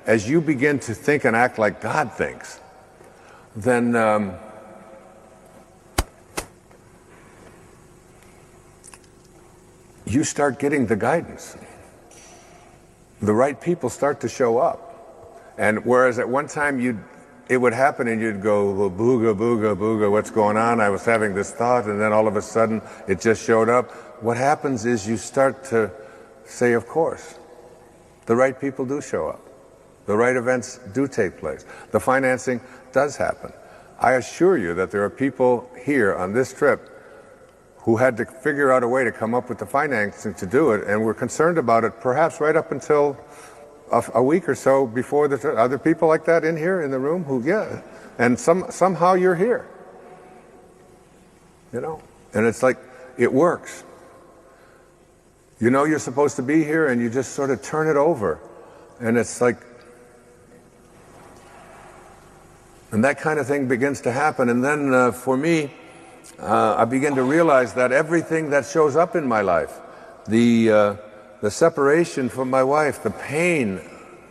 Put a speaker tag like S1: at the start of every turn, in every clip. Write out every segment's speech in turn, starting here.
S1: as you begin to think and act like God thinks, then you start getting the guidance. The right people start to show up. And whereas at one time it would happen and you'd go, well, booga, booga, booga, what's going on? I was having this thought, and then all of a sudden it just showed up. What happens is you start to say, of course, the right people do show up. The right events do take place. The financing does happen. I assure you that there are people here on this trip who had to figure out a way to come up with the financing to do it, and were concerned about it perhaps right up until a week or so before the trip. Are there people like that in here in the room who, yeah, and somehow you're here, you know, and it's like, it works. You know you're supposed to be here, and you just sort of turn it over, and it's like, and that kind of thing begins to happen. And then for me, I begin to realize that everything that shows up in my life, the separation from my wife, the pain,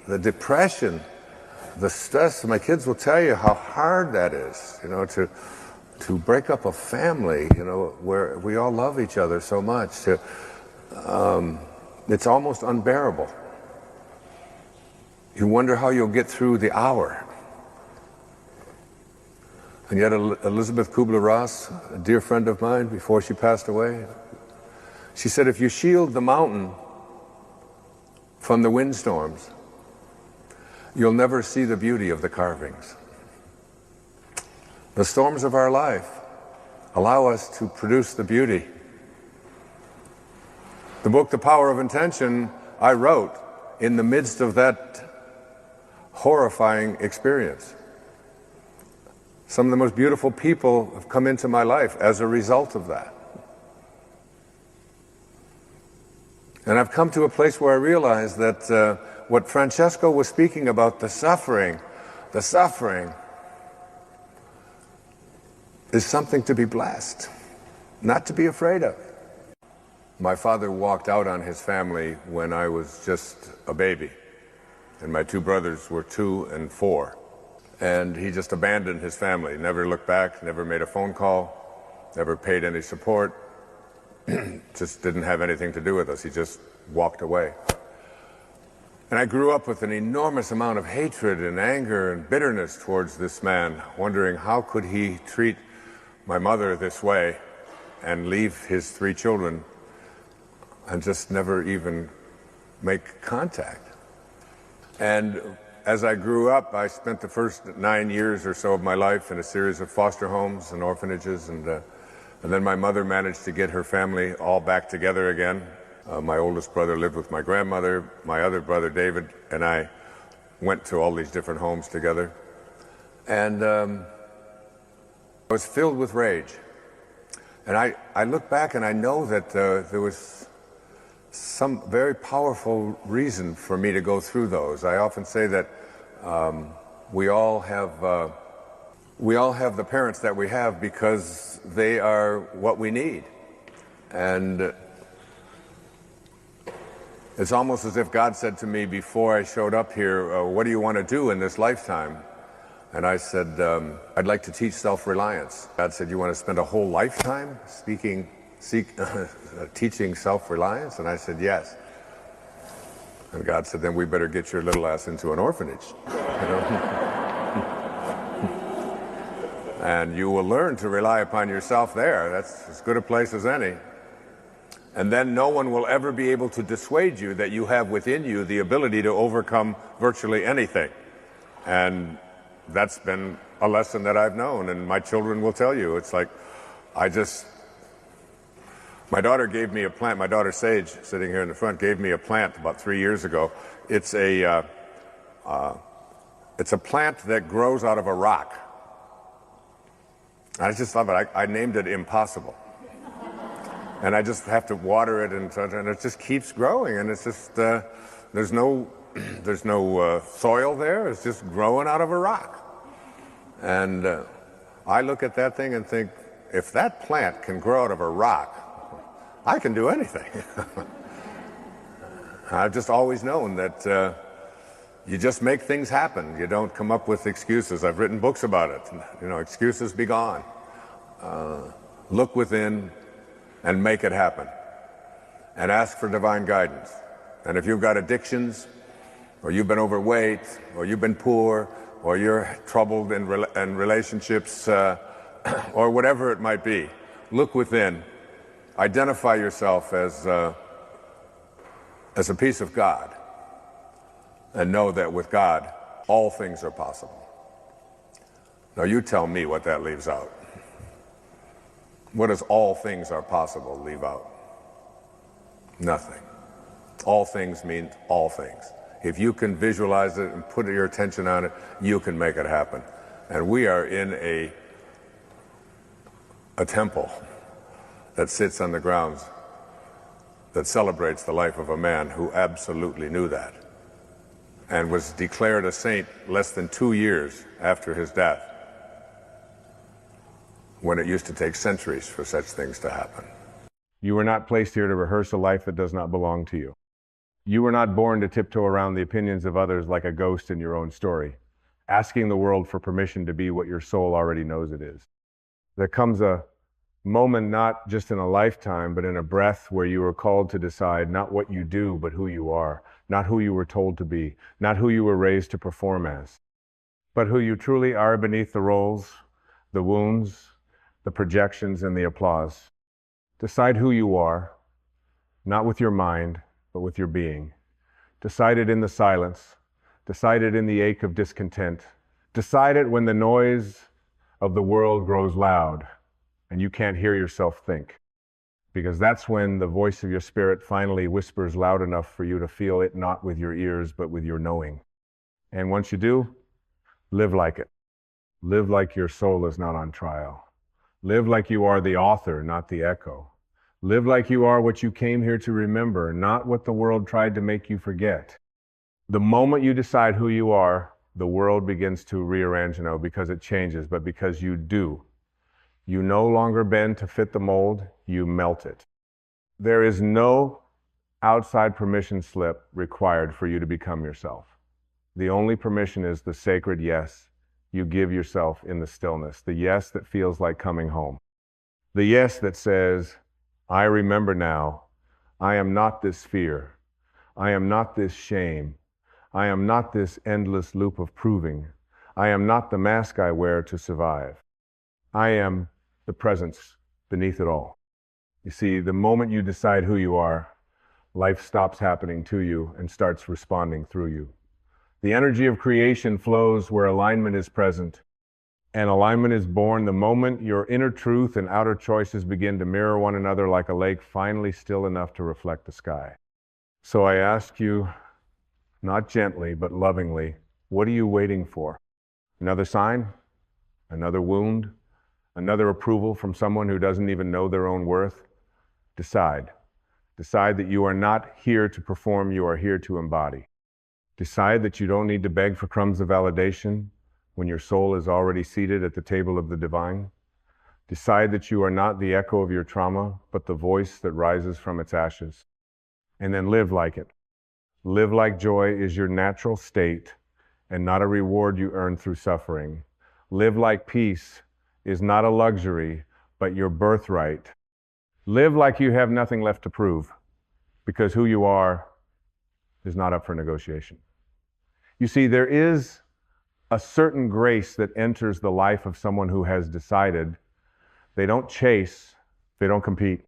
S1: the depression, the stress, my kids will tell you how hard that is, you know, to break up a family, you know, where we all love each other so much. It's almost unbearable. You wonder how you'll get through the hour. And yet Elizabeth Kubler-Ross, a dear friend of mine before she passed away, she said, if you shield the mountain from the windstorms, you'll never see the beauty of the carvings. The storms of our life allow us to produce the beauty. The book, The Power of Intention, I wrote in the midst of that horrifying experience. Some of the most beautiful people have come into my life as a result of that. And I've come to a place where I realize that what Francesco was speaking about, the suffering is something to be blessed, not to be afraid of. My father walked out on his family when I was just a baby, and my two brothers were 2 and 4. And he just abandoned his family, never looked back, never made a phone call, never paid any support, just didn't have anything to do with us. He just walked away. And I grew up with an enormous amount of hatred and anger and bitterness towards this man, wondering how could he treat my mother this way and leave his 3 children and just never even make contact. And as I grew up, I spent the first 9 years or so of my life in a series of foster homes and orphanages, and then my mother managed to get her family all back together again. My oldest brother lived with my grandmother. My other brother, David, and I went to all these different homes together. And I was filled with rage. And I look back and I know that there was some very powerful reason for me to go through those. I often say that we all have the parents that we have because they are what we need. And it's almost as if God said to me before I showed up here, what do you want to do in this lifetime? And I said, I'd like to teach self-reliance. God said, you want to spend a whole lifetime teaching self-reliance? And I said, yes. And God said, then we better get your little ass into an orphanage. You know? And you will learn to rely upon yourself there. That's as good a place as any. And then no one will ever be able to dissuade you that you have within you the ability to overcome virtually anything. And that's been a lesson that I've known, and my children will tell you. It's like, my daughter gave me a plant. My daughter Sage, sitting here in the front, gave me a plant about 3 years ago. It's a plant that grows out of a rock. I just love it. I named it Impossible. And I just have to water it, and it just keeps growing. And it's just, there's no soil there. It's just growing out of a rock. And I look at that thing and think, if that plant can grow out of a rock, I can do anything. I've just always known that You just make things happen. You don't come up with excuses. I've written books about it. Excuses be gone. Look within and make it happen. And ask for divine guidance. And if you've got addictions, or you've been overweight, or you've been poor, or you're troubled in relationships, or whatever it might be, look within. Identify yourself as a piece of God. And know that with God, all things are possible. Now you tell me what that leaves out. What does all things are possible leave out? Nothing. All things mean all things. If you can visualize it and put your attention on it, you can make it happen. And we are in a temple that sits on the grounds that celebrates the life of a man who absolutely knew that and was declared a saint less than 2 years after his death, when it used to take centuries for such things to happen.
S2: You were not placed here to rehearse a life that does not belong to you. You were not born to tiptoe around the opinions of others like a ghost in your own story, asking the world for permission to be what your soul already knows it is. There comes a moment, not just in a lifetime, but in a breath, where you are called to decide not what you do, but who you are, not who you were told to be, not who you were raised to perform as, but who you truly are beneath the roles, the wounds, the projections, and the applause. Decide who you are, not with your mind, but with your being. Decide it in the silence. Decide it in the ache of discontent. Decide it when the noise of the world grows loud and you can't hear yourself think. Because that's when the voice of your spirit finally whispers loud enough for you to feel it, not with your ears, but with your knowing. And once you do, live like it. Live like your soul is not on trial. Live like you are the author, not the echo. Live like you are what you came here to remember, not what the world tried to make you forget. The moment you decide who you are, the world begins to rearrange, because it changes, but because you do. You no longer bend to fit the mold, you melt it. There is no outside permission slip required for you to become yourself. The only permission is the sacred yes you give yourself in the stillness, the yes that feels like coming home. The yes that says, I remember now, I am not this fear. I am not this shame. I am not this endless loop of proving. I am not the mask I wear to survive. I am the presence beneath it all. You see, the moment you decide who you are, life stops happening to you and starts responding through you. The energy of creation flows where alignment is present. And alignment is born the moment your inner truth and outer choices begin to mirror one another like a lake finally still enough to reflect the sky. So I ask you, not gently, but lovingly, what are you waiting for? Another sign? Another wound? Another approval from someone who doesn't even know their own worth? Decide. Decide that you are not here to perform, you are here to embody. Decide that you don't need to beg for crumbs of validation when your soul is already seated at the table of the divine. Decide that you are not the echo of your trauma, but the voice that rises from its ashes. And then live like it. Live like joy is your natural state and not a reward you earn through suffering. Live like peace is not a luxury, but your birthright. Live like you have nothing left to prove, because who you are is not up for negotiation. You see, there is a certain grace that enters the life of someone who has decided. They don't chase, they don't compete.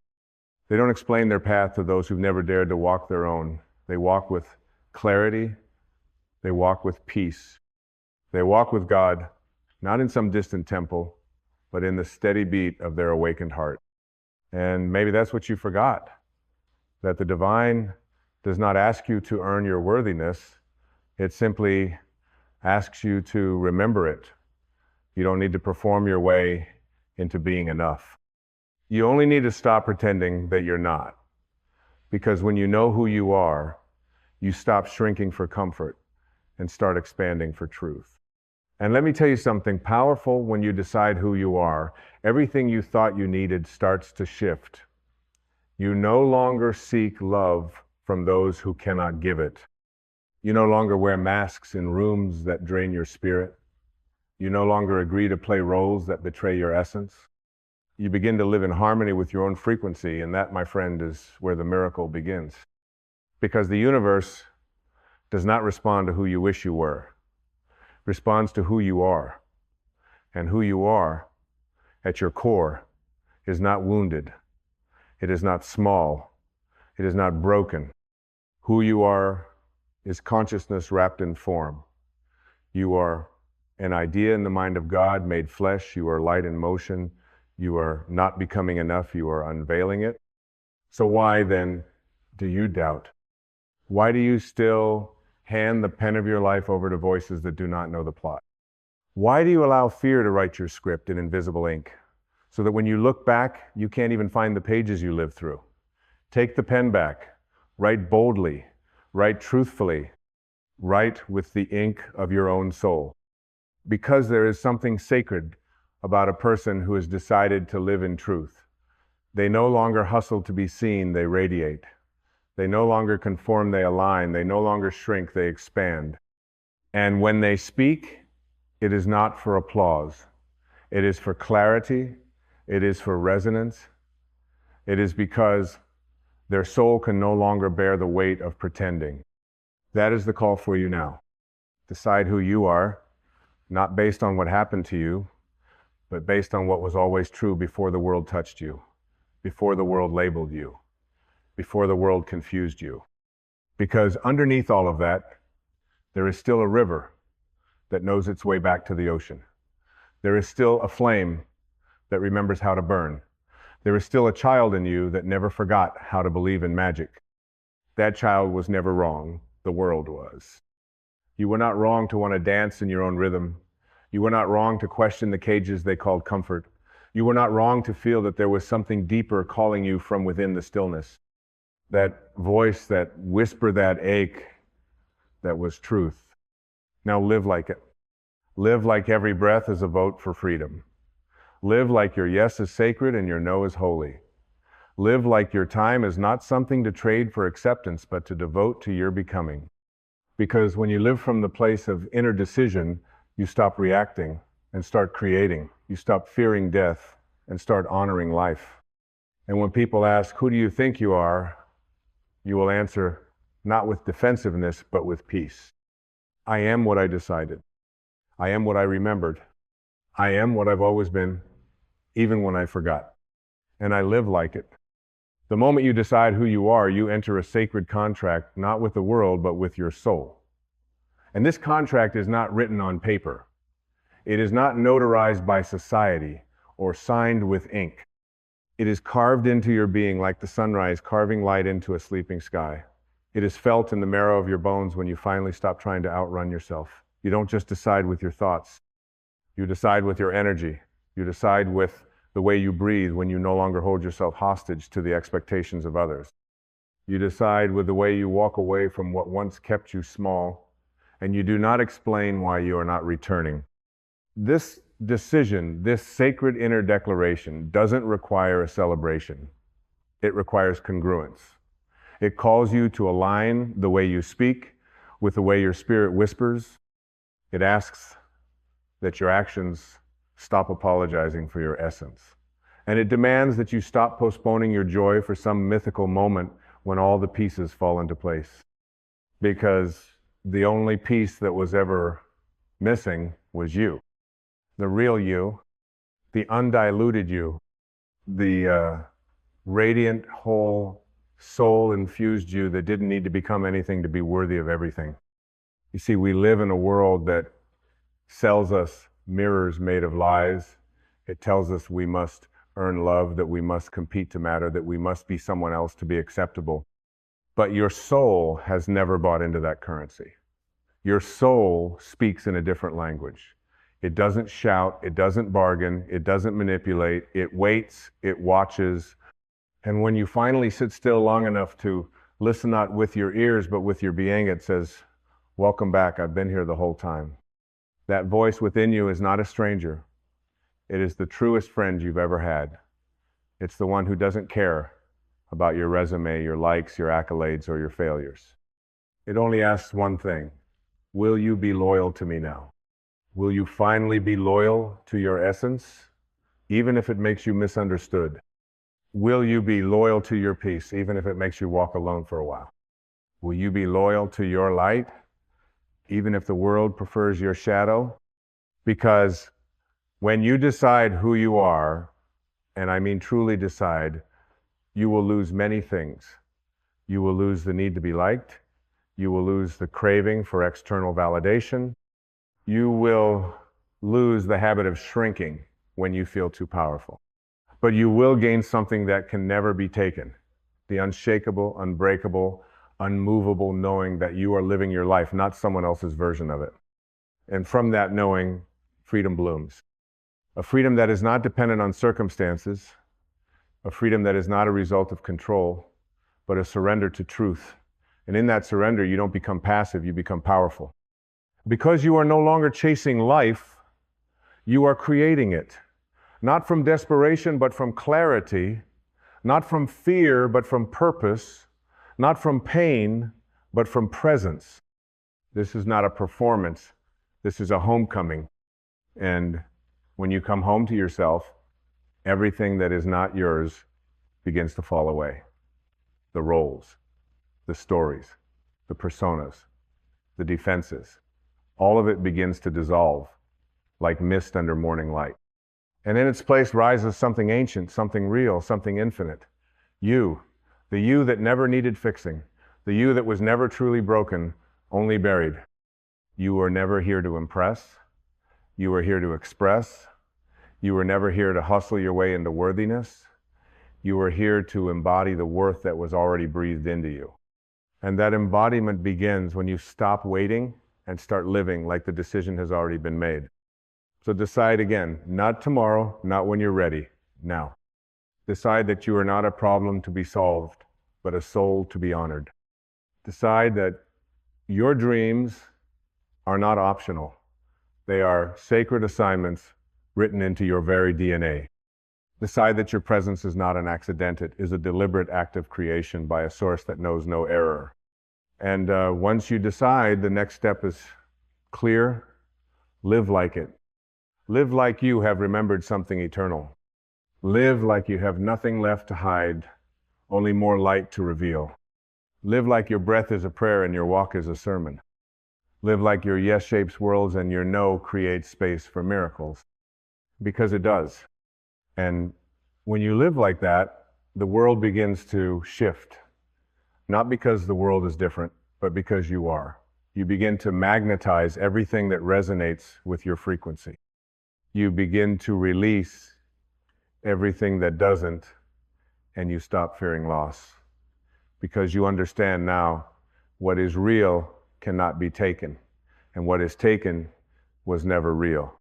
S2: They don't explain their path to those who've never dared to walk their own. They walk with clarity, they walk with peace. They walk with God, not in some distant temple, but in the steady beat of their awakened heart. And maybe that's what you forgot, that the divine does not ask you to earn your worthiness. It simply asks you to remember it. You don't need to perform your way into being enough. You only need to stop pretending that you're not. Because when you know who you are, you stop shrinking for comfort and start expanding for truth. And let me tell you something powerful. When you decide who you are, everything you thought you needed starts to shift. You no longer seek love from those who cannot give it. You no longer wear masks in rooms that drain your spirit. You no longer agree to play roles that betray your essence. You begin to live in harmony with your own frequency, and that, my friend, is where the miracle begins. Because the universe does not respond to who you wish you were. It responds to who you are. And who you are, at your core, is not wounded. It is not small. It is not broken. Who you are is consciousness wrapped in form. You are an idea in the mind of God made flesh. You are light in motion. You are not becoming enough. You are unveiling it. So why then do you doubt? Why do you still hand the pen of your life over to voices that do not know the plot? Why do you allow fear to write your script in invisible ink, so that when you look back, you can't even find the pages you lived through? Take the pen back. Write boldly. Write truthfully. Write with the ink of your own soul. Because there is something sacred about a person who has decided to live in truth. They no longer hustle to be seen, they radiate. They no longer conform, they align. They no longer shrink, they expand. And when they speak, it is not for applause. It is for clarity. It is for resonance. It is because their soul can no longer bear the weight of pretending. That is the call for you now. Decide who you are, not based on what happened to you, but based on what was always true before the world touched you, before the world labeled you, before the world confused you. Because underneath all of that, there is still a river that knows its way back to the ocean. There is still a flame that remembers how to burn. There is still a child in you that never forgot how to believe in magic. That child was never wrong. The world was. You were not wrong to want to dance in your own rhythm. You were not wrong to question the cages they called comfort. You were not wrong to feel that there was something deeper calling you from within the stillness. That voice, that whisper, that ache, that was truth. Now live like it. Live like every breath is a vote for freedom. Live like your yes is sacred and your no is holy. Live like your time is not something to trade for acceptance, but to devote to your becoming. Because when you live from the place of inner decision, you stop reacting and start creating. You stop fearing death and start honoring life. And when people ask, who do you think you are? You will answer, not with defensiveness, but with peace. I am what I decided. I am what I remembered. I am what I've always been, even when I forgot. And I live like it. The moment you decide who you are, you enter a sacred contract, not with the world, but with your soul. And this contract is not written on paper. It is not notarized by society or signed with ink. It is carved into your being like the sunrise carving light into a sleeping sky. It is felt in the marrow of your bones when you finally stop trying to outrun yourself. You don't just decide with your thoughts. You decide with your energy. You decide with the way you breathe when you no longer hold yourself hostage to the expectations of others. You decide with the way you walk away from what once kept you small, and you do not explain why you are not returning. This decision, this sacred inner declaration, doesn't require a celebration. It requires congruence. It calls you to align the way you speak with the way your spirit whispers. It asks that your actions stop apologizing for your essence. And it demands that you stop postponing your joy for some mythical moment when all the pieces fall into place. Because the only piece that was ever missing was you. The real you, the undiluted you, the radiant, whole, soul-infused you that didn't need to become anything to be worthy of everything. You see, we live in a world that sells us mirrors made of lies. It tells us we must earn love, that we must compete to matter, that we must be someone else to be acceptable. But your soul has never bought into that currency. Your soul speaks in a different language. It doesn't shout, it doesn't bargain, it doesn't manipulate, it waits, it watches. And when you finally sit still long enough to listen not with your ears, but with your being, it says, welcome back, I've been here the whole time. That voice within you is not a stranger. It is the truest friend you've ever had. It's the one who doesn't care about your resume, your likes, your accolades, or your failures. It only asks one thing. Will you be loyal to me now? Will you finally be loyal to your essence, even if it makes you misunderstood? Will you be loyal to your peace, even if it makes you walk alone for a while? Will you be loyal to your light, even if the world prefers your shadow? Because when you decide who you are, and I mean truly decide, you will lose many things. You will lose the need to be liked. You will lose the craving for external validation. You will lose the habit of shrinking when you feel too powerful. But you will gain something that can never be taken. The unshakable, unbreakable, unmovable knowing that you are living your life, not someone else's version of it. And from that knowing, freedom blooms. A freedom that is not dependent on circumstances, a freedom that is not a result of control, but a surrender to truth. And in that surrender, you don't become passive, you become powerful. Because you are no longer chasing life, you are creating it. Not from desperation, but from clarity. Not from fear, but from purpose. Not from pain, but from presence. This is not a performance. This is a homecoming. And when you come home to yourself, everything that is not yours begins to fall away. The roles, the stories, the personas, the defenses, all of it begins to dissolve like mist under morning light. And in its place rises something ancient, something real, something infinite. You, the you that never needed fixing, the you that was never truly broken, only buried. You were never here to impress. You were here to express. You were never here to hustle your way into worthiness. You were here to embody the worth that was already breathed into you. And that embodiment begins when you stop waiting and start living like the decision has already been made. So decide again, not tomorrow, not when you're ready, now. Decide that you are not a problem to be solved, but a soul to be honored. Decide that your dreams are not optional. They are sacred assignments written into your very DNA. Decide that your presence is not an accident. It is a deliberate act of creation by a source that knows no error. And once you decide, the next step is clear. Live like it. Live like you have remembered something eternal. Live like you have nothing left to hide, only more light to reveal. Live like your breath is a prayer and your walk is a sermon. Live like your yes shapes worlds and your no creates space for miracles. Because it does. And when you live like that, the world begins to shift. Not because the world is different, but because you are. You begin to magnetize everything that resonates with your frequency. You begin to release everything that doesn't, and you stop fearing loss. Because you understand now what is real cannot be taken, and what is taken was never real.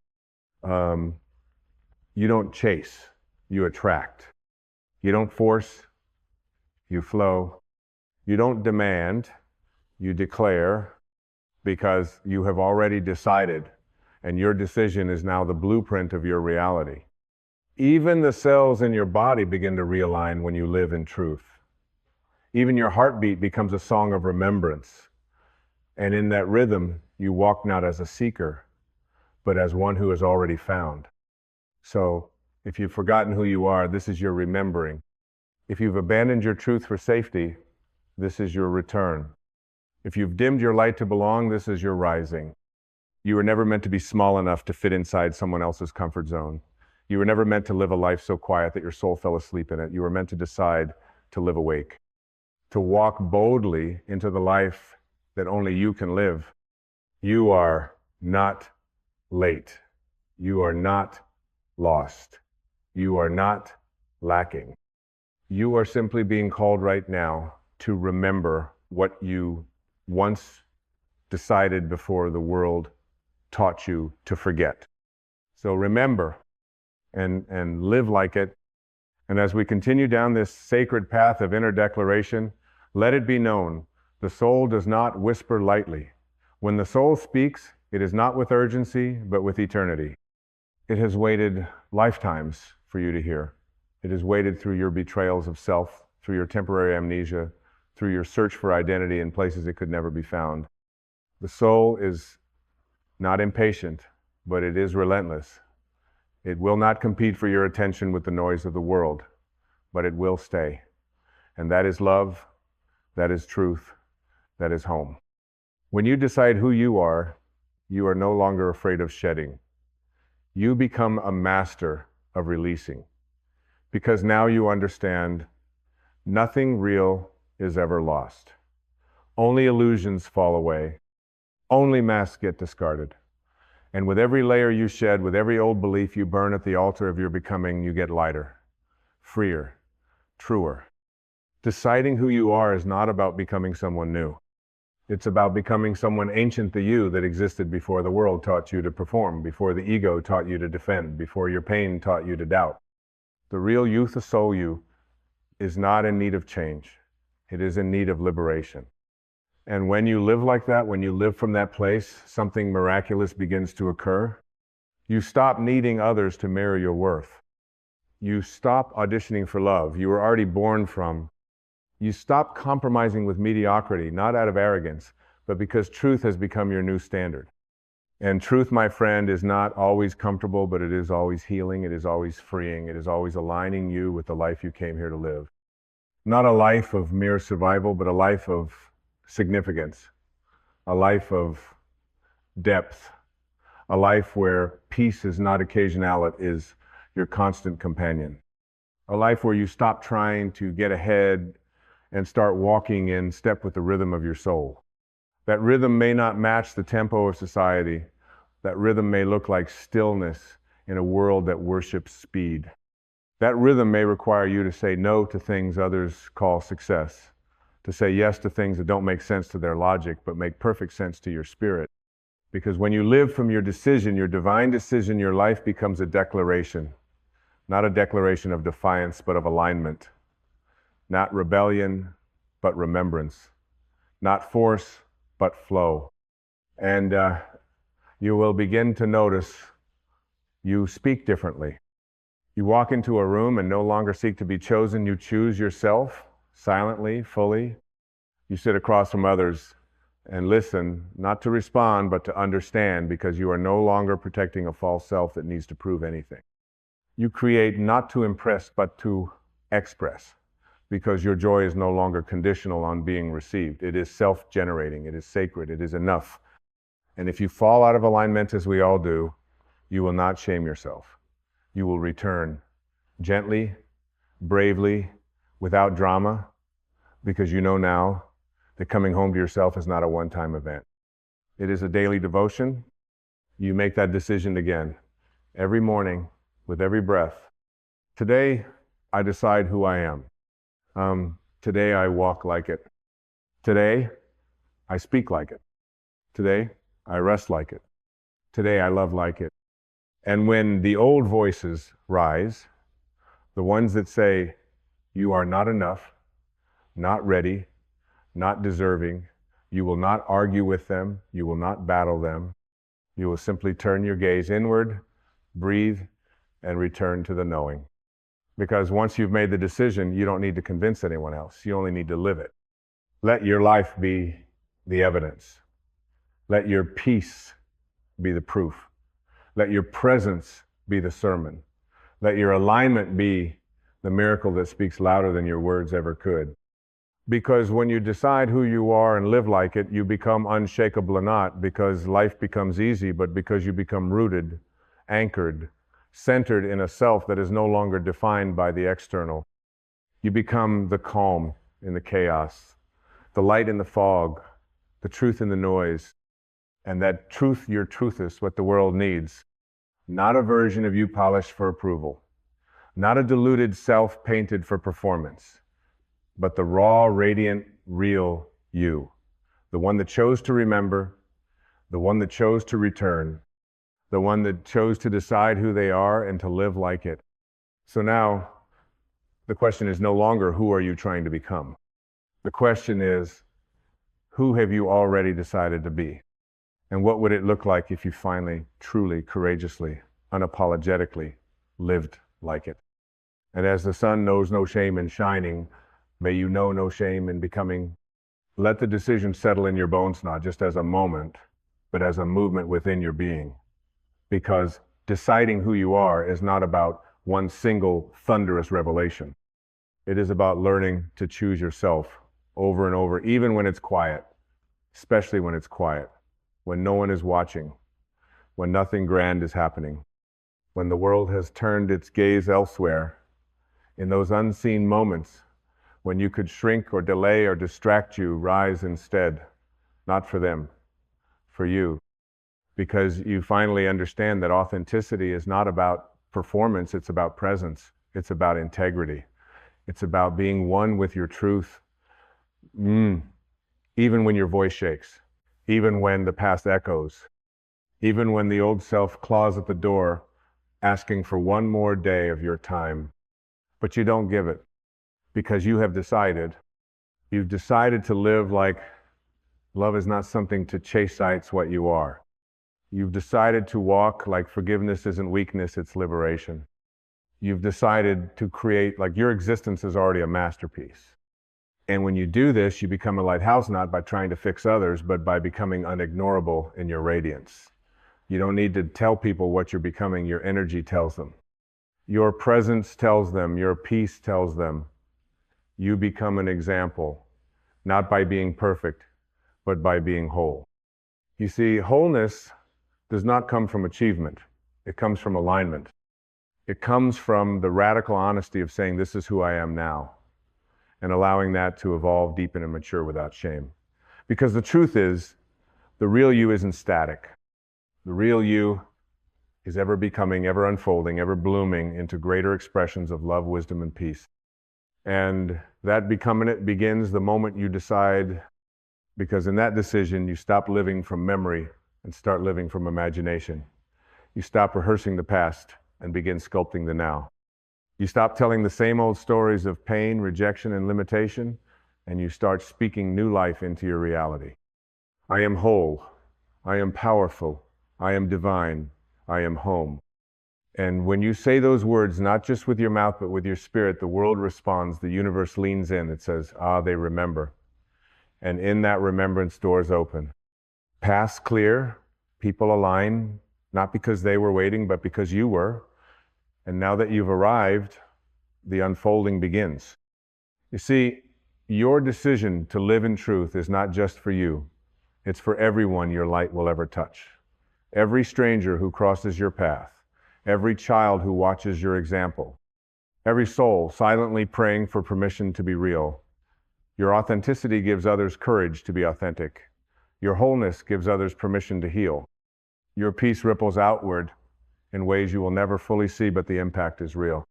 S2: You don't chase, you attract. You don't force, you flow. You don't demand, you declare, because you have already decided, and your decision is now the blueprint of your reality. Even the cells in your body begin to realign when you live in truth. Even your heartbeat becomes a song of remembrance. And in that rhythm, you walk not as a seeker, but as one who is already found. So if you've forgotten who you are, this is your remembering. If you've abandoned your truth for safety, this is your return. If you've dimmed your light to belong, this is your rising. You were never meant to be small enough to fit inside someone else's comfort zone. You were never meant to live a life so quiet that your soul fell asleep in it. You were meant to decide to live awake, to walk boldly into the life that only you can live. You are not late. You are not lost. You are not lacking. You are simply being called right now to remember what you once decided before the world taught you to forget. So remember and live like it. And as we continue down this sacred path of inner declaration, let it be known, the soul does not whisper lightly. When the soul speaks, it is not with urgency, but with eternity. It has waited lifetimes for you to hear. It has waited through your betrayals of self, through your temporary amnesia, through your search for identity in places it could never be found. The soul is not impatient, but it is relentless. It will not compete for your attention with the noise of the world, but it will stay. And that is love, that is truth, that is home. When you decide who you are no longer afraid of shedding. You become a master of releasing, because now you understand nothing real is ever lost. Only illusions fall away. Only masks get discarded. And with every layer you shed, with every old belief you burn at the altar of your becoming, you get lighter, freer, truer. Deciding who you are is not about becoming someone new. It's about becoming someone ancient to you that existed before the world taught you to perform, before the ego taught you to defend, before your pain taught you to doubt. The real youth of soul you is not in need of change. It is in need of liberation. And when you live like that, when you live from that place, something miraculous begins to occur. You stop needing others to mirror your worth. You stop auditioning for love you were already born from. You stop compromising with mediocrity, not out of arrogance, but because truth has become your new standard. And truth, my friend, is not always comfortable, but it is always healing, it is always freeing, it is always aligning you with the life you came here to live. Not a life of mere survival, but a life of significance, a life of depth, a life where peace is not occasional, it is your constant companion. A life where you stop trying to get ahead and start walking in step with the rhythm of your soul. That rhythm may not match the tempo of society. That rhythm may look like stillness in a world that worships speed. That rhythm may require you to say no to things others call success, to say yes to things that don't make sense to their logic, but make perfect sense to your spirit. Because when you live from your decision, your divine decision, your life becomes a declaration, not a declaration of defiance, but of alignment. Not rebellion, but remembrance. Not force, but flow. And you will begin to notice you speak differently. You walk into a room and no longer seek to be chosen. You choose yourself silently, fully. You sit across from others and listen, not to respond, but to understand, because you are no longer protecting a false self that needs to prove anything. You create not to impress, but to express, because your joy is no longer conditional on being received. It is self-generating, it is sacred, it is enough. And if you fall out of alignment, as we all do, you will not shame yourself. You will return gently, bravely, without drama, because you know now that coming home to yourself is not a one-time event. It is a daily devotion. You make that decision again, every morning, with every breath. Today, I decide who I am. Today I walk like it. Today I speak like it. Today I rest like it. Today I love like it. And when the old voices rise, the ones that say, you are not enough, not ready, not deserving, you will not argue with them, you will not battle them. You will simply turn your gaze inward, breathe, and return to the knowing. Because once you've made the decision, you don't need to convince anyone else. You only need to live it. Let your life be the evidence. Let your peace be the proof. Let your presence be the sermon. Let your alignment be the miracle that speaks louder than your words ever could. Because when you decide who you are and live like it, you become unshakable, not because life becomes easy, but because you become rooted, anchored, centered in a self that is no longer defined by the external. You become the calm in the chaos, the light in the fog, the truth in the noise. And that truth, your truth, is what the world needs. Not a version of you polished for approval, not a diluted self painted for performance, but the raw, radiant, real you. The one that chose to remember, the one that chose to return, the one that chose to decide who they are and to live like it. So now, the question is no longer, who are you trying to become? The question is, who have you already decided to be? And what would it look like if you finally, truly, courageously, unapologetically lived like it? And as the sun knows no shame in shining, May you know no shame in becoming. Let the decision settle in your bones, not just as a moment, but as a movement within your being. Because deciding who you are is not about one single thunderous revelation. It is about learning to choose yourself over and over, even when it's quiet, especially when it's quiet, when no one is watching, when nothing grand is happening, when the world has turned its gaze elsewhere. In those unseen moments, when you could shrink or delay or distract you, rise instead, not for them, for you. Because you finally understand that authenticity is not about performance, it's about presence, it's about integrity, it's about being one with your truth, even when your voice shakes, even when the past echoes, even when the old self claws at the door, asking for one more day of your time, but you don't give it, because you have decided, you've decided to live like love is not something to chase, it's what you are. You've decided to walk like forgiveness isn't weakness, it's liberation. You've decided to create like your existence is already a masterpiece. And when you do this, you become a lighthouse not by trying to fix others, but by becoming unignorable in your radiance. You don't need to tell people what you're becoming, your energy tells them. Your presence tells them, your peace tells them. You become an example, not by being perfect, but by being whole. You see, wholeness does not come from achievement. It comes from alignment. It comes from the radical honesty of saying, this is who I am now, and allowing that to evolve, deepen, and mature without shame. Because the truth is, the real you isn't static. The real you is ever becoming, ever unfolding, ever blooming into greater expressions of love, wisdom, and peace. And that becoming it begins the moment you decide, because in that decision, you stop living from memory and start living from imagination. You stop rehearsing the past and begin sculpting the now. You stop telling the same old stories of pain, rejection, and limitation, and you start speaking new life into your reality. I am whole. I am powerful. I am divine. I am home. And when you say those words, not just with your mouth, but with your spirit, the world responds, the universe leans in, it says, they remember. And in that remembrance, doors open. Paths clear, people align, not because they were waiting, but because you were. And now that you've arrived, the unfolding begins. You see, your decision to live in truth is not just for you. It's for everyone your light will ever touch. Every stranger who crosses your path, every child who watches your example, every soul silently praying for permission to be real. Your authenticity gives others courage to be authentic. Your wholeness gives others permission to heal. Your peace ripples outward in ways you will never fully see, but the impact is real.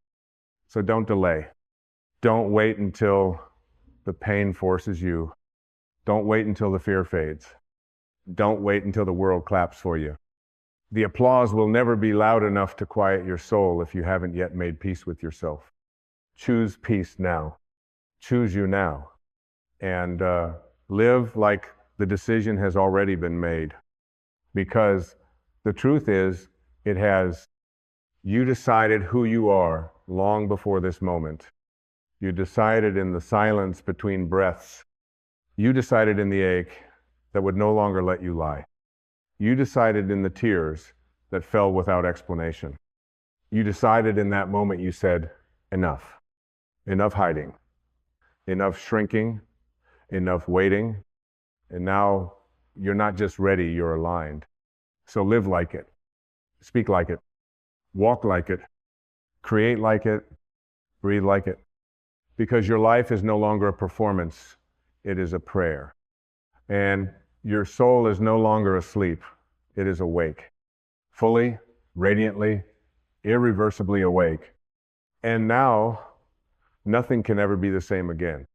S2: So don't delay. Don't wait until the pain forces you. Don't wait until the fear fades. Don't wait until the world claps for you. The applause will never be loud enough to quiet your soul if you haven't yet made peace with yourself. Choose peace now. Choose you now. And live like the decision has already been made. Because the truth is, you decided who you are long before this moment. You decided in the silence between breaths. You decided in the ache that would no longer let you lie. You decided in the tears that fell without explanation. You decided in that moment, you said, enough. Enough hiding. Enough shrinking. Enough waiting. And now you're not just ready, you're aligned. So live like it. Speak like it. Walk like it. Create like it. Breathe like it. Because your life is no longer a performance. It is a prayer. And your soul is no longer asleep. It is awake. Fully, radiantly, irreversibly awake. And now, nothing can ever be the same again.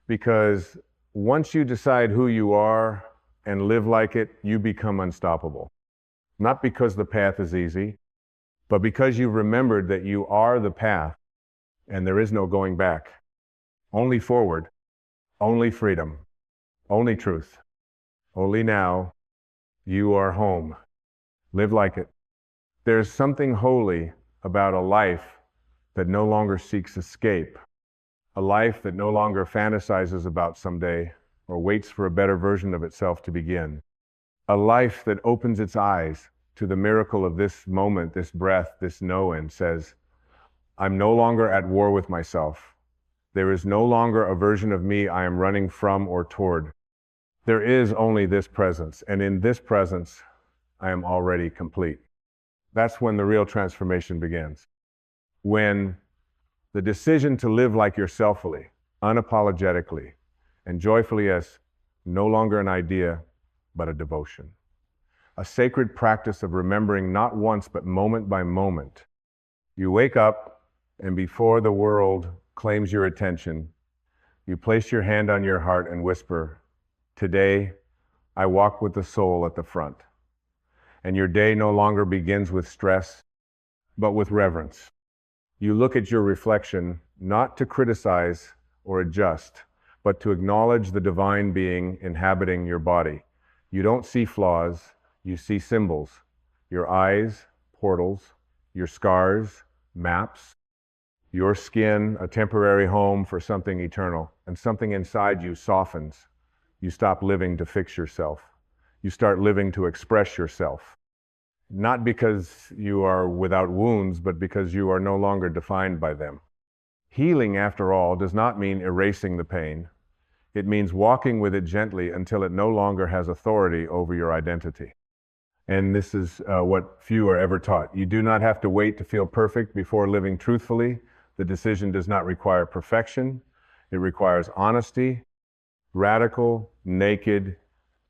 S2: Because once you decide who you are and live like it, you become unstoppable. Not because the path is easy, but because you've remembered that you are the path and there is no going back. Only forward, only freedom, only truth. Only now, you are home. Live like it. There's something holy about a life that no longer seeks escape, a life that no longer fantasizes about someday or waits for a better version of itself to begin, a life that opens its eyes to the miracle of this moment, this breath, this know, and says, I'm no longer at war with myself. There is no longer a version of me I am running from or toward. There is only this presence, and in this presence, I am already complete. That's when the real transformation begins. When the decision to live like yourselfully, unapologetically, and joyfully as no longer an idea, but a devotion. A sacred practice of remembering not once, but moment by moment. You wake up, and before the world claims your attention, you place your hand on your heart and whisper, today, I walk with the soul at the front. And your day no longer begins with stress, but with reverence. You look at your reflection, not to criticize or adjust, but to acknowledge the divine being inhabiting your body. You don't see flaws, you see symbols. Your eyes, portals, your scars, maps, your skin, a temporary home for something eternal, and something inside you softens. You stop living to fix yourself. You start living to express yourself. Not because you are without wounds, but because you are no longer defined by them. Healing, after all, does not mean erasing the pain. It means walking with it gently until it no longer has authority over your identity. And this is what few are ever taught. You do not have to wait to feel perfect before living truthfully. The decision does not require perfection. It requires honesty, radical, naked,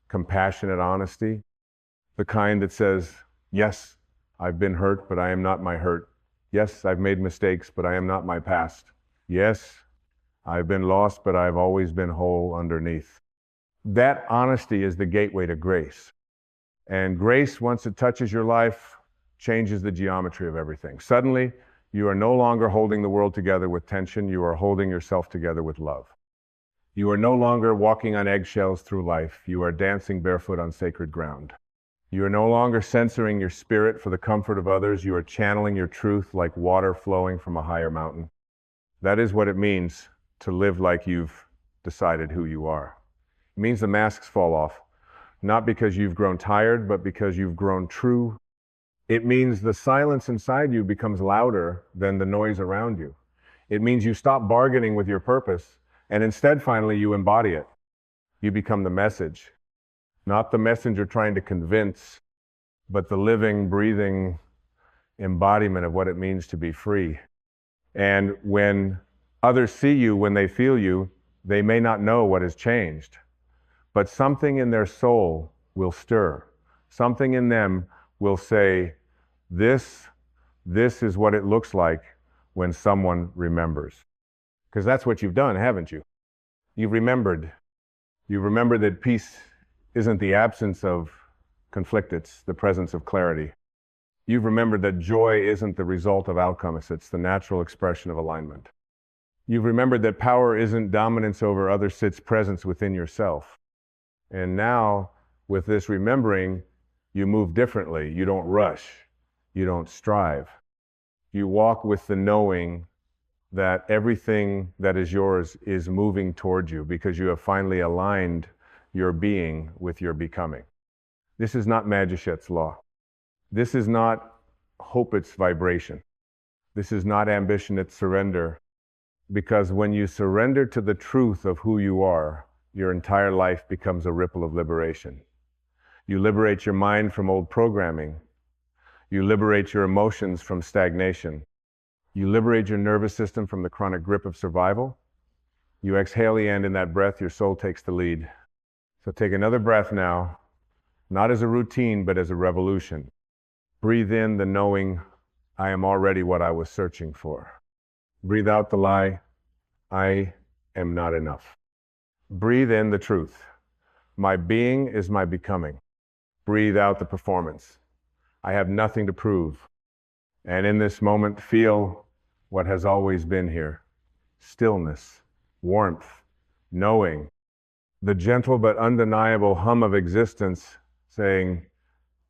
S2: compassionate honesty. The kind that says, yes, I've been hurt, but I am not my hurt. Yes, I've made mistakes, but I am not my past. Yes, I've been lost, but I've always been whole underneath. That honesty is the gateway to grace. And grace, once it touches your life, changes the geometry of everything. Suddenly, you are no longer holding the world together with tension. You are holding yourself together with love. You are no longer walking on eggshells through life. You are dancing barefoot on sacred ground. You are no longer censoring your spirit for the comfort of others. You are channeling your truth like water flowing from a higher mountain. That is what it means to live like you've decided who you are. It means the masks fall off, not because you've grown tired, but because you've grown true. It means the silence inside you becomes louder than the noise around you. It means you stop bargaining with your purpose, and instead, finally, you embody it. You become the message. Not the messenger trying to convince, but the living, breathing embodiment of what it means to be free. And when others see you, when they feel you, they may not know what has changed, but something in their soul will stir. Something in them will say, this is what it looks like when someone remembers. Because that's what you've done, haven't you? You've remembered. You've remembered that peace isn't the absence of conflict, it's the presence of clarity. You've remembered that joy isn't the result of outcomes, it's the natural expression of alignment. You've remembered that power isn't dominance over others, it's presence within yourself. And now, with this remembering, you move differently. You don't rush. You don't strive. You walk with the knowing that everything that is yours is moving toward you because you have finally aligned your being with your becoming. This is not Majichet's law. This is not hope, it's vibration. This is not ambition, it's surrender. Because when you surrender to the truth of who you are, your entire life becomes a ripple of liberation. You liberate your mind from old programming. You liberate your emotions from stagnation. You liberate your nervous system from the chronic grip of survival. You exhale the end in that breath, your soul takes the lead. So take another breath now, not as a routine, but as a revolution. Breathe in the knowing, I am already what I was searching for. Breathe out the lie, I am not enough. Breathe in the truth. My being is my becoming. Breathe out the performance. I have nothing to prove. And in this moment, feel what has always been here. Stillness, warmth, knowing, the gentle but undeniable hum of existence saying,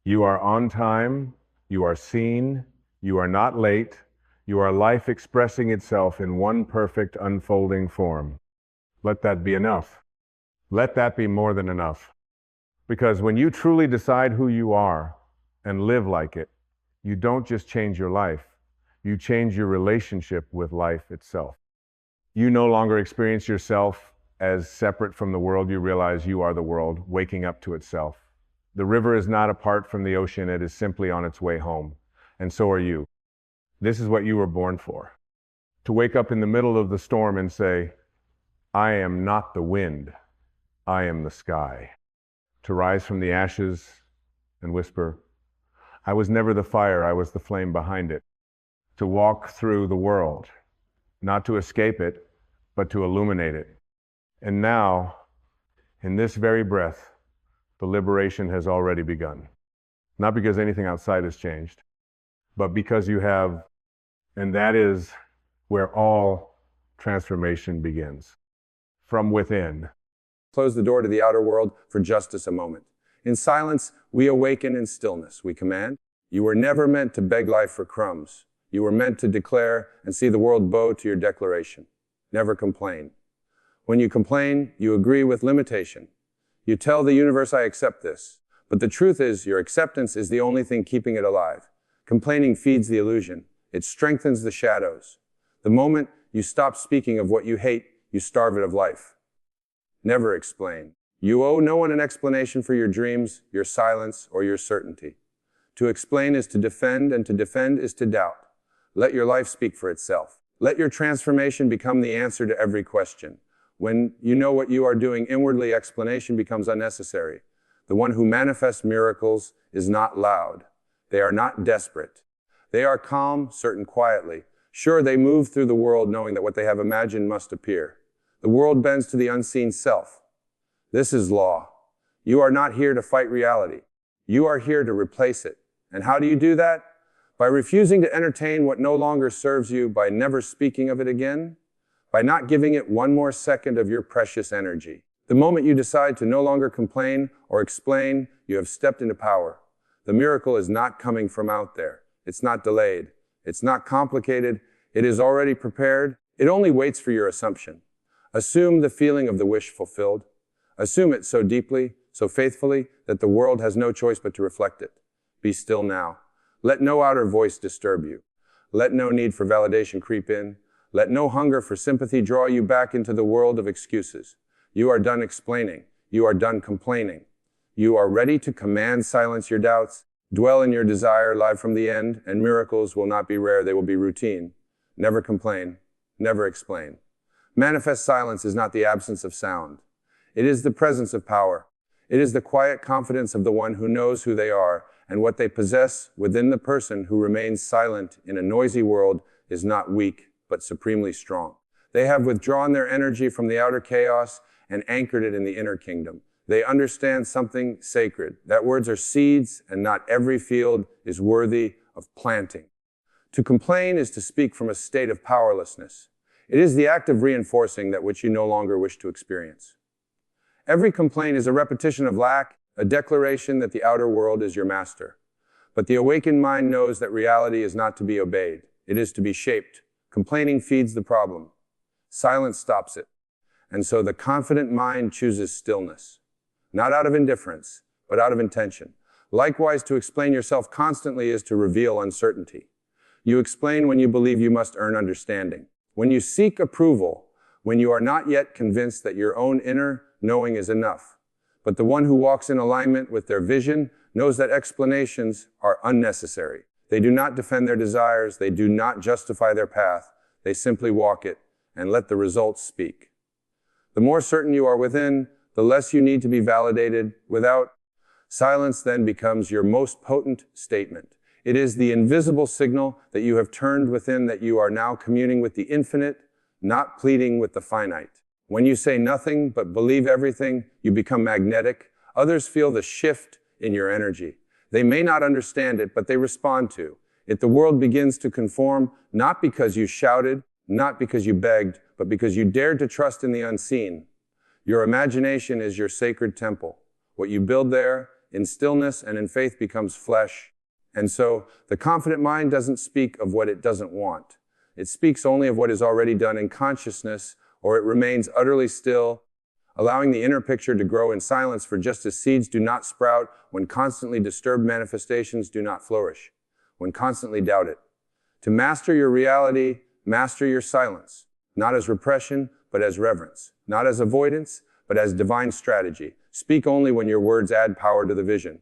S2: you are on time, you are seen, you are not late, You are life expressing itself in one perfect unfolding form. Let that be enough. Let that be more than enough. Because when you truly decide who you are and live like it, you don't just change your life, you change your relationship with life itself. You no longer experience yourself as separate from the world. You realize you are the world, waking up to itself. The river is not apart from the ocean, it is simply on its way home. And so are you. This is what you were born for. To wake up in the middle of the storm and say, I am not the wind, I am the sky. To rise from the ashes and whisper, I was never the fire, I was the flame behind it. To walk through the world, not to escape it, but to illuminate it. And now, in this very breath, the liberation has already begun. Not because anything outside has changed, but because you have, and that is where all transformation begins. From within.
S3: Close the door to the outer world for just a moment. In silence, we awaken. In stillness, we command. You were never meant to beg life for crumbs. You were meant to declare and see the world bow to your declaration. Never complain. When you complain, you agree with limitation. You tell the universe, I accept this. But the truth is, your acceptance is the only thing keeping it alive. Complaining feeds the illusion. It strengthens the shadows. The moment you stop speaking of what you hate, you starve it of life. Never explain. You owe no one an explanation for your dreams, your silence, or your certainty. To explain is to defend, and to defend is to doubt. Let your life speak for itself. Let your transformation become the answer to every question. When you know what you are doing inwardly, explanation becomes unnecessary. The one who manifests miracles is not loud. They are not desperate. They are calm, certain quietly. Sure, they move through the world knowing that what they have imagined must appear. The world bends to the unseen self. This is law. You are not here to fight reality. You are here to replace it. And how do you do that? By refusing to entertain what no longer serves you, by never speaking of it again, by not giving it one more second of your precious energy. The moment you decide to no longer complain or explain, you have stepped into power. The miracle is not coming from out there. It's not delayed. It's not complicated. It is already prepared. It only waits for your assumption. Assume the feeling of the wish fulfilled. Assume it so deeply, so faithfully, that the world has no choice but to reflect it. Be still now. Let no outer voice disturb you. Let no need for validation creep in. Let no hunger for sympathy draw you back into the world of excuses. You are done explaining. You are done complaining. You are ready to command silence your doubts, dwell in your desire, live from the end, and miracles will not be rare, they will be routine. Never complain. Never explain. Manifest silence is not the absence of sound. It is the presence of power. It is the quiet confidence of the one who knows who they are, and what they possess within the person who remains silent in a noisy world is not weak, but supremely strong. They have withdrawn their energy from the outer chaos and anchored it in the inner kingdom. They understand something sacred, that words are seeds and not every field is worthy of planting. To complain is to speak from a state of powerlessness. It is the act of reinforcing that which you no longer wish to experience. Every complaint is a repetition of lack, a declaration that the outer world is your master. But the awakened mind knows that reality is not to be obeyed. It is to be shaped. Complaining feeds the problem. Silence stops it. And so the confident mind chooses stillness. Not out of indifference, but out of intention. Likewise, to explain yourself constantly is to reveal uncertainty. You explain when you believe you must earn understanding. When you seek approval, when you are not yet convinced that your own inner knowing is enough. But the one who walks in alignment with their vision knows that explanations are unnecessary. They do not defend their desires. They do not justify their path. They simply walk it and let the results speak. The more certain you are within, the less you need to be validated without. Silence then becomes your most potent statement. It is the invisible signal that you have turned within, that you are now communing with the infinite, not pleading with the finite. When you say nothing but believe everything, you become magnetic. Others feel the shift in your energy. They may not understand it, but they respond to it. The world begins to conform, not because you shouted, not because you begged, but because you dared to trust in the unseen. Your imagination is your sacred temple. What you build there, in stillness and in faith, becomes flesh. And so, the confident mind doesn't speak of what it doesn't want. It speaks only of what is already done in consciousness, or it remains utterly still, allowing the inner picture to grow in silence, for just as seeds do not sprout when constantly disturbed, manifestations do not flourish when constantly doubted. To master your reality, master your silence, not as repression, but as reverence, not as avoidance, but as divine strategy. Speak only when your words add power to the vision.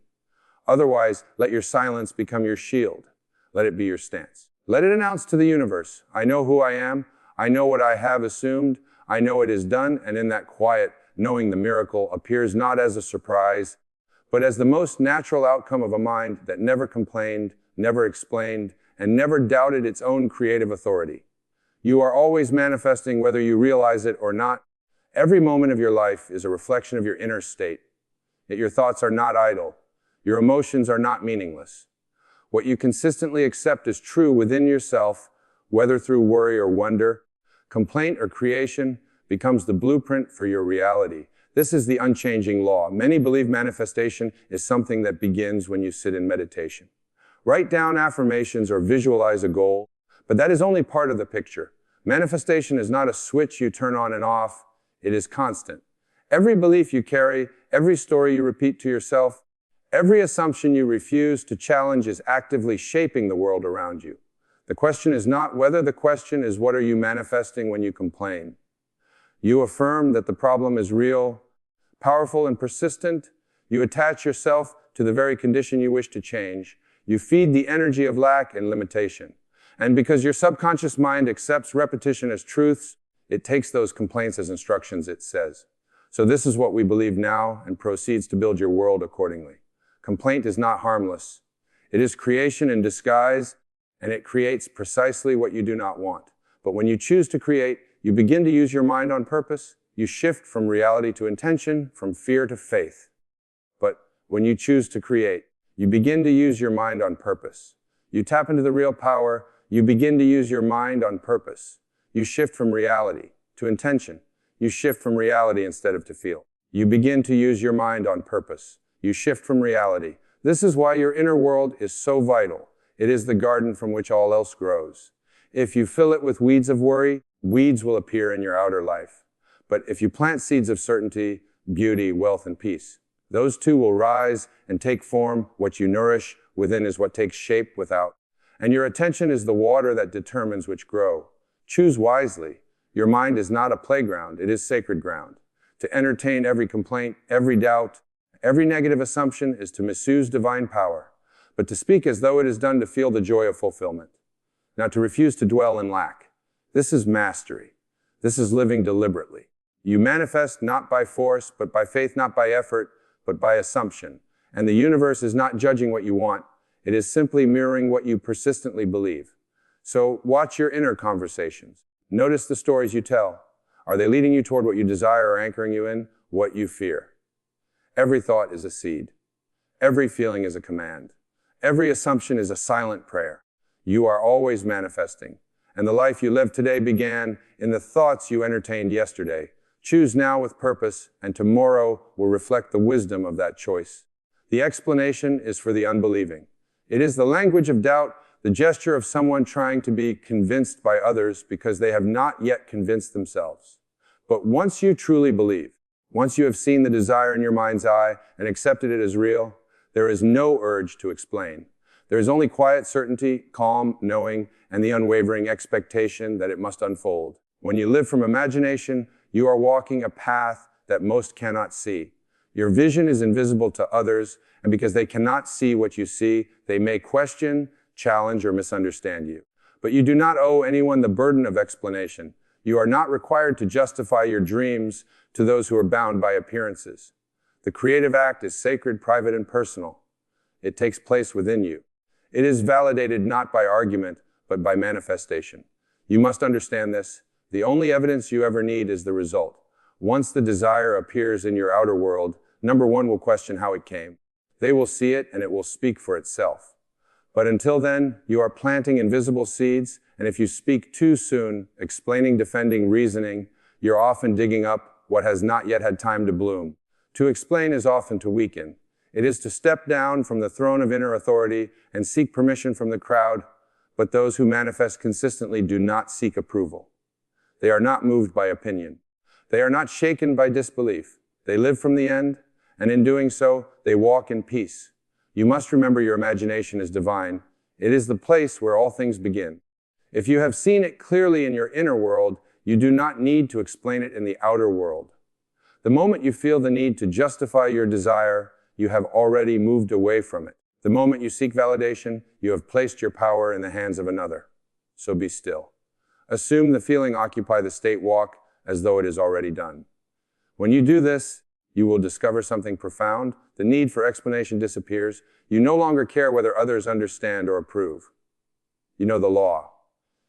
S3: Otherwise, let your silence become your shield. Let it be your stance. Let it announce to the universe, I know who I am, I know what I have assumed, I know it is done, and in that quiet, knowing the miracle appears not as a surprise, but as the most natural outcome of a mind that never complained, never explained, and never doubted its own creative authority. You are always manifesting whether you realize it or not. Every moment of your life is a reflection of your inner state. Yet your thoughts are not idle. Your emotions are not meaningless. What you consistently accept as true within yourself, whether through worry or wonder, complaint or creation, becomes the blueprint for your reality. This is the unchanging law. Many believe manifestation is something that begins when you sit in meditation. Write down affirmations or visualize a goal, but that is only part of the picture. Manifestation is not a switch you turn on and off. It is constant. Every belief you carry, every story you repeat to yourself, every assumption you refuse to challenge is actively shaping the world around you. The question is not whether, the question is what are you manifesting when you complain? You affirm that the problem is real, powerful, and persistent. You attach yourself to the very condition you wish to change. You feed the energy of lack and limitation. And because your subconscious mind accepts repetition as truths, it takes those complaints as instructions, it says. So this is what we believe now and proceeds to build your world accordingly. Complaint is not harmless. It is creation in disguise, and it creates precisely what you do not want. But when you choose to create, you begin to use your mind on purpose. You shift from reality to intention, from fear to faith. But when you choose to create, you begin to use your mind on purpose. You tap into the real power. You begin to use your mind on purpose. You shift from reality to intention. You shift from reality instead of to feel. You begin to use your mind on purpose. You shift from reality. This is why your inner world is so vital. It is the garden from which all else grows. If you fill it with weeds of worry, weeds will appear in your outer life. But if you plant seeds of certainty, beauty, wealth, and peace, those two will rise and take form. What you nourish within is what takes shape without. And your attention is the water that determines which grow. Choose wisely. Your mind is not a playground, it is sacred ground. To entertain every complaint, every doubt, every negative assumption is to misuse divine power, but to speak as though it is done to feel the joy of fulfillment. Now, to refuse to dwell in lack. This is mastery. This is living deliberately. You manifest not by force, but by faith, not by effort, but by assumption. And the universe is not judging what you want. It is simply mirroring what you persistently believe. So watch your inner conversations. Notice the stories you tell. Are they leading you toward what you desire or anchoring you in what you fear? Every thought is a seed. Every feeling is a command. Every assumption is a silent prayer. You are always manifesting. And the life you live today began in the thoughts you entertained yesterday. Choose now with purpose, and tomorrow will reflect the wisdom of that choice. The explanation is for the unbelieving. It is the language of doubt, the gesture of someone trying to be convinced by others because they have not yet convinced themselves. But once you truly believe, once you have seen the desire in your mind's eye and accepted it as real, there is no urge to explain. There is only quiet certainty, calm knowing, and the unwavering expectation that it must unfold. When you live from imagination, you are walking a path that most cannot see. Your vision is invisible to others, and because they cannot see what you see, they may question, challenge, or misunderstand you. But you do not owe anyone the burden of explanation. You are not required to justify your dreams to those who are bound by appearances. The creative act is sacred, private, and personal. It takes place within you. It is validated not by argument, but by manifestation. You must understand this. The only evidence you ever need is the result. Once the desire appears in your outer world, number one will question how it came. They will see it and it will speak for itself. But until then, you are planting invisible seeds, and if you speak too soon, explaining, defending, reasoning, you're often digging up what has not yet had time to bloom. To explain is often to weaken. It is to step down from the throne of inner authority and seek permission from the crowd, but those who manifest consistently do not seek approval. They are not moved by opinion. They are not shaken by disbelief. They live from the end, and in doing so, they walk in peace. You must remember your imagination is divine. It is the place where all things begin. If you have seen it clearly in your inner world, you do not need to explain it in the outer world. The moment you feel the need to justify your desire, you have already moved away from it. The moment you seek validation, you have placed your power in the hands of another. So be still. Assume the feeling occupy the state walk as though it is already done. When you do this, you will discover something profound. The need for explanation disappears. You no longer care whether others understand or approve. You know the law.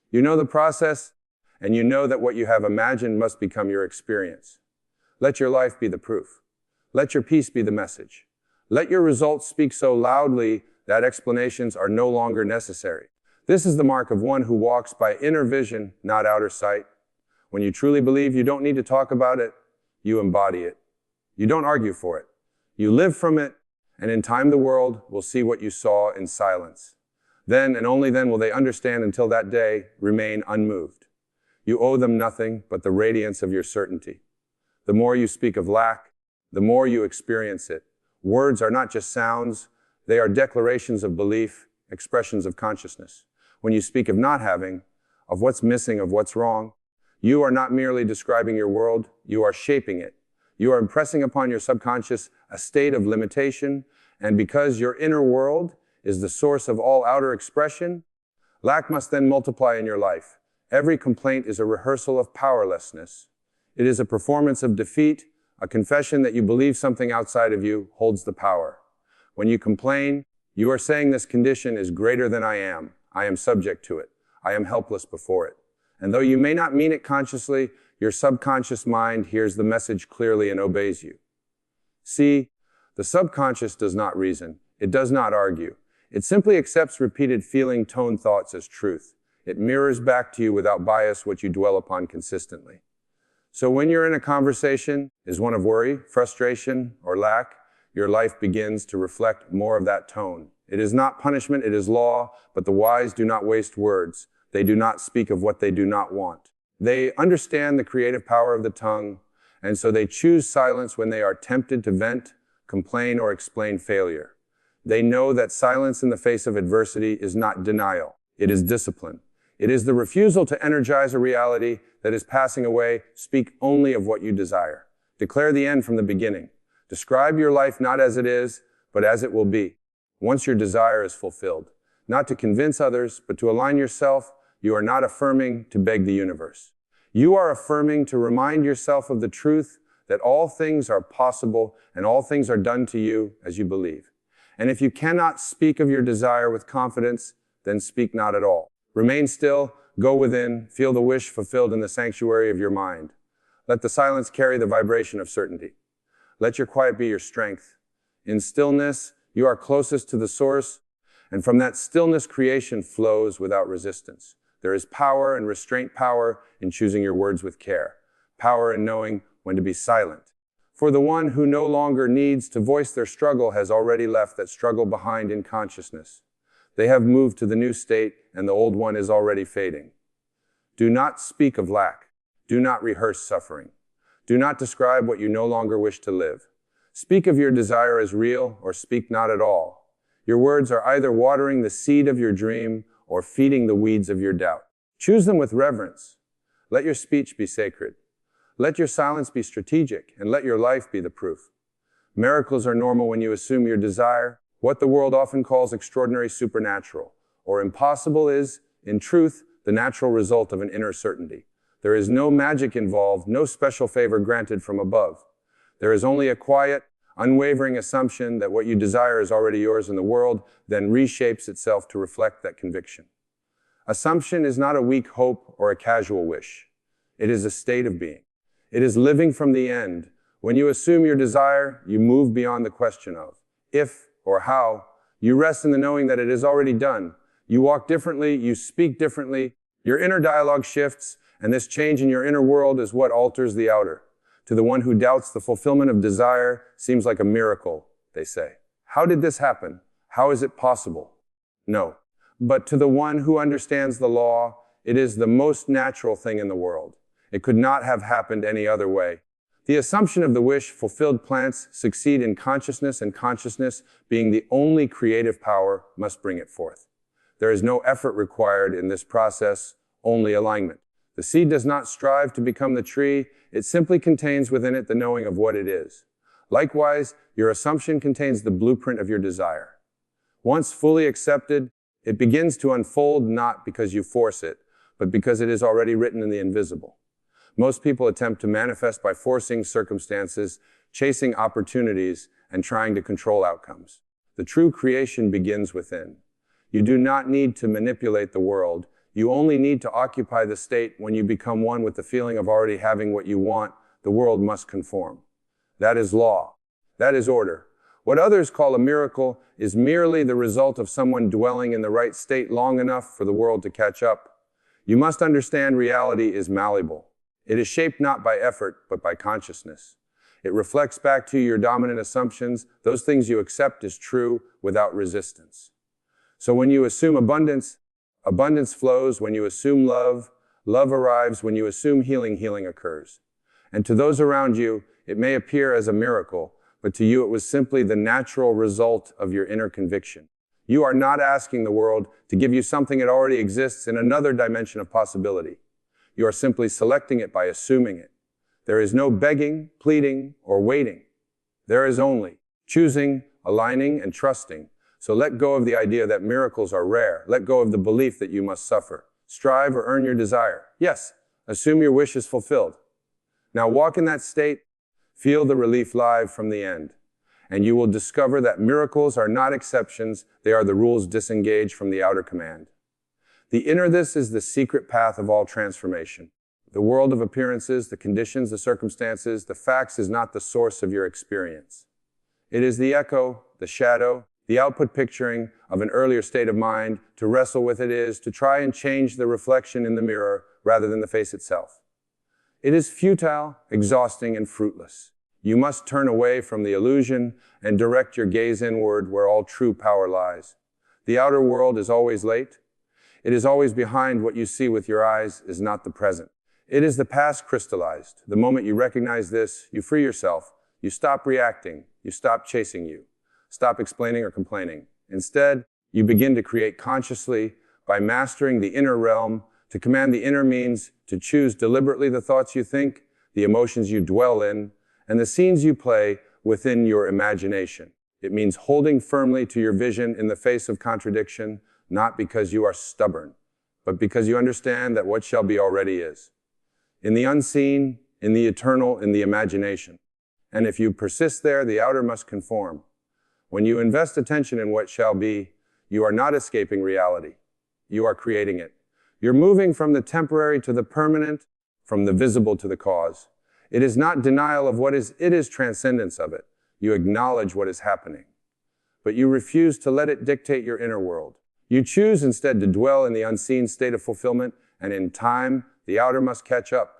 S3: You know the process, and you know that what you have imagined must become your experience. Let your life be the proof. Let your peace be the message. Let your results speak so loudly that explanations are no longer necessary. This is the mark of one who walks by inner vision, not outer sight. When you truly believe you don't need to talk about it, you embody it. You don't argue for it. You live from it, and in time the world will see what you saw in silence. Then and only then will they understand. Until that day, remain unmoved. You owe them nothing but the radiance of your certainty. The more you speak of lack, the more you experience it. Words are not just sounds, they are declarations of belief, expressions of consciousness. When you speak of not having, of what's missing, of what's wrong, you are not merely describing your world, you are shaping it. You are impressing upon your subconscious a state of limitation, and because your inner world is the source of all outer expression, lack must then multiply in your life. Every complaint is a rehearsal of powerlessness. It is a performance of defeat, a confession that you believe something outside of you holds the power. When you complain, you are saying this condition is greater than I am. I am subject to it. I am helpless before it. And though you may not mean it consciously, your subconscious mind hears the message clearly and obeys you. See, the subconscious does not reason. It does not argue. It simply accepts repeated feeling tone thoughts as truth. It mirrors back to you without bias what you dwell upon consistently. So when you're in a conversation, is one of worry, frustration, or lack, your life begins to reflect more of that tone. It is not punishment, it is law, but the wise do not waste words. They do not speak of what they do not want. They understand the creative power of the tongue, and so they choose silence when they are tempted to vent, complain, or explain failure. They know that silence in the face of adversity is not denial. It is discipline. It is the refusal to energize a reality that is passing away. Speak only of what you desire. Declare the end from the beginning. Describe your life not as it is, but as it will be, once your desire is fulfilled. Not to convince others, but to align yourself. You are not affirming to beg the universe. You are affirming to remind yourself of the truth that all things are possible and all things are done to you as you believe. And if you cannot speak of your desire with confidence, then speak not at all. Remain still, go within, feel the wish fulfilled in the sanctuary of your mind. Let the silence carry the vibration of certainty. Let your quiet be your strength. In stillness, you are closest to the source, and from that stillness, creation flows without resistance. There is power and restraint power in choosing your words with care. Power in knowing when to be silent. For the one who no longer needs to voice their struggle has already left that struggle behind in consciousness. They have moved to the new state, and the old one is already fading. Do not speak of lack. Do not rehearse suffering. Do not describe what you no longer wish to live. Speak of your desire as real, or speak not at all. Your words are either watering the seed of your dream or feeding the weeds of your doubt. Choose them with reverence. Let your speech be sacred. Let your silence be strategic, and let your life be the proof. Miracles are normal when you assume your desire. What the world often calls extraordinary supernatural, or impossible is, in truth, the natural result of an inner certainty. There is no magic involved, no special favor granted from above. There is only a quiet, unwavering assumption that what you desire is already yours in the world, then reshapes itself to reflect that conviction. Assumption is not a weak hope or a casual wish. It is a state of being. It is living from the end. When you assume your desire, you move beyond the question of if or how. You rest in the knowing that it is already done. You walk differently, you speak differently, your inner dialogue shifts, and this change in your inner world is what alters the outer. To the one who doubts, the fulfillment of desire seems like a miracle, they say. How did this happen? How is it possible? No. But to the one who understands the law, it is the most natural thing in the world. It could not have happened any other way. The assumption of the wish-fulfilled plants succeed in consciousness, and consciousness, being the only creative power, must bring it forth. There is no effort required in this process, only alignment. The seed does not strive to become the tree, it simply contains within it the knowing of what it is. Likewise, your assumption contains the blueprint of your desire. Once fully accepted, it begins to unfold not because you force it, but because it is already written in the invisible. Most people attempt to manifest by forcing circumstances, chasing opportunities, and trying to control outcomes. The true creation begins within. You do not need to manipulate the world. You only need to occupy the state. When you become one with the feeling of already having what you want, the world must conform. That is law. That is order. What others call a miracle is merely the result of someone dwelling in the right state long enough for the world to catch up. You must understand reality is malleable. It is shaped not by effort, but by consciousness. It reflects back to you your dominant assumptions, those things you accept as true without resistance. So when you assume abundance, abundance flows. When you assume love, love arrives. When you assume healing, healing occurs. And to those around you, it may appear as a miracle, but to you it was simply the natural result of your inner conviction. You are not asking the world to give you something that already exists in another dimension of possibility. You are simply selecting it by assuming it. There is no begging, pleading, or waiting. There is only choosing, aligning, and trusting. So let go of the idea that miracles are rare. Let go of the belief that you must suffer, strive, or earn your desire. Yes, assume your wish is fulfilled. Now walk in that state, feel the relief live from the end, and you will discover that miracles are not exceptions. They are the rules disengaged from the outer command. The inner this is the secret path of all transformation. The world of appearances, the conditions, the circumstances, the facts is not the source of your experience. It is the echo, the shadow, the output picturing of an earlier state of mind. To wrestle with it is to try and change the reflection in the mirror rather than the face itself. It is futile, exhausting, and fruitless. You must turn away from the illusion and direct your gaze inward where all true power lies. The outer world is always late. It is always behind. What you see with your eyes is not the present. It is the past crystallized. The moment you recognize this, you free yourself. You stop reacting. You stop chasing you. Stop explaining or complaining. Instead, you begin to create consciously by mastering the inner realm. To command the inner means to choose deliberately the thoughts you think, the emotions you dwell in, and the scenes you play within your imagination. It means holding firmly to your vision in the face of contradiction, not because you are stubborn, but because you understand that what shall be already is. In the unseen, in the eternal, in the imagination. And if you persist there, the outer must conform. When you invest attention in what shall be, you are not escaping reality. You are creating it. You're moving from the temporary to the permanent, from the visible to the cause. It is not denial of what is, it is transcendence of it. You acknowledge what is happening. But you refuse to let it dictate your inner world. You choose instead to dwell in the unseen state of fulfillment, and in time, the outer must catch up.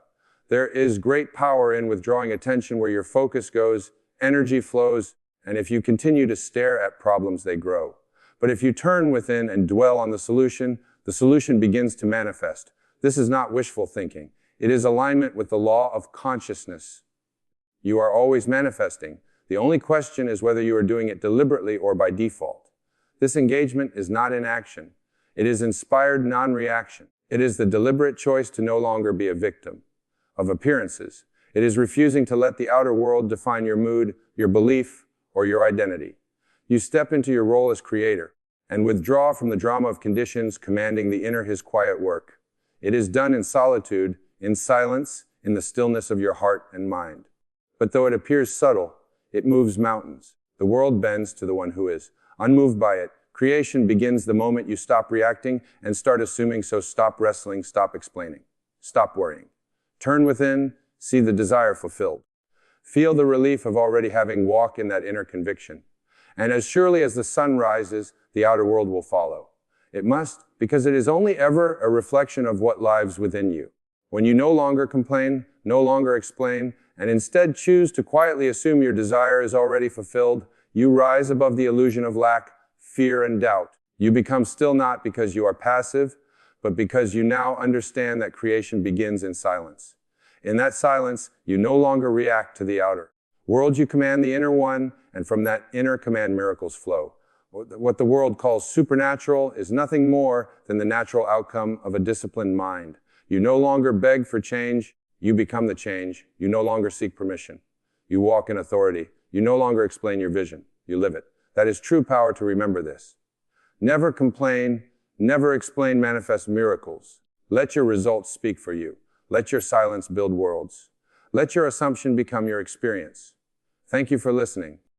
S3: There is great power in withdrawing attention where your focus goes, energy flows, and if you continue to stare at problems, they grow. But if you turn within and dwell on the solution begins to manifest. This is not wishful thinking. It is alignment with the law of consciousness. You are always manifesting. The only question is whether you are doing it deliberately or by default. This engagement is not inaction. It is inspired non-reaction. It is the deliberate choice to no longer be a victim of appearances. It is refusing to let the outer world define your mood, your belief, or your identity. You step into your role as creator and withdraw from the drama of conditions, commanding the inner his quiet work. It is done in solitude, in silence, in the stillness of your heart and mind. But though it appears subtle, it moves mountains. The world bends to the one who is. Unmoved by it, creation begins the moment you stop reacting and start assuming, so stop wrestling, stop explaining, stop worrying. Turn within, see the desire fulfilled. Feel the relief of already having walk in that inner conviction. And as surely as the sun rises, the outer world will follow. It must, because it is only ever a reflection of what lives within you. When you no longer complain, no longer explain, and instead choose to quietly assume your desire is already fulfilled, You rise above the illusion of lack, fear, and doubt. You become still not because you are passive, but because you now understand that creation begins in silence. In that silence, you no longer react to the outer world. You command the inner one, and from that inner command miracles flow. What the world calls supernatural is nothing more than the natural outcome of a disciplined mind. You no longer beg for change, you become the change. You no longer seek permission. You walk in authority. You no longer explain your vision, you live it. That is true power to remember this. Never complain, never explain manifest miracles. Let your results speak for you. Let your silence build worlds. Let your assumption become your experience. Thank you for listening.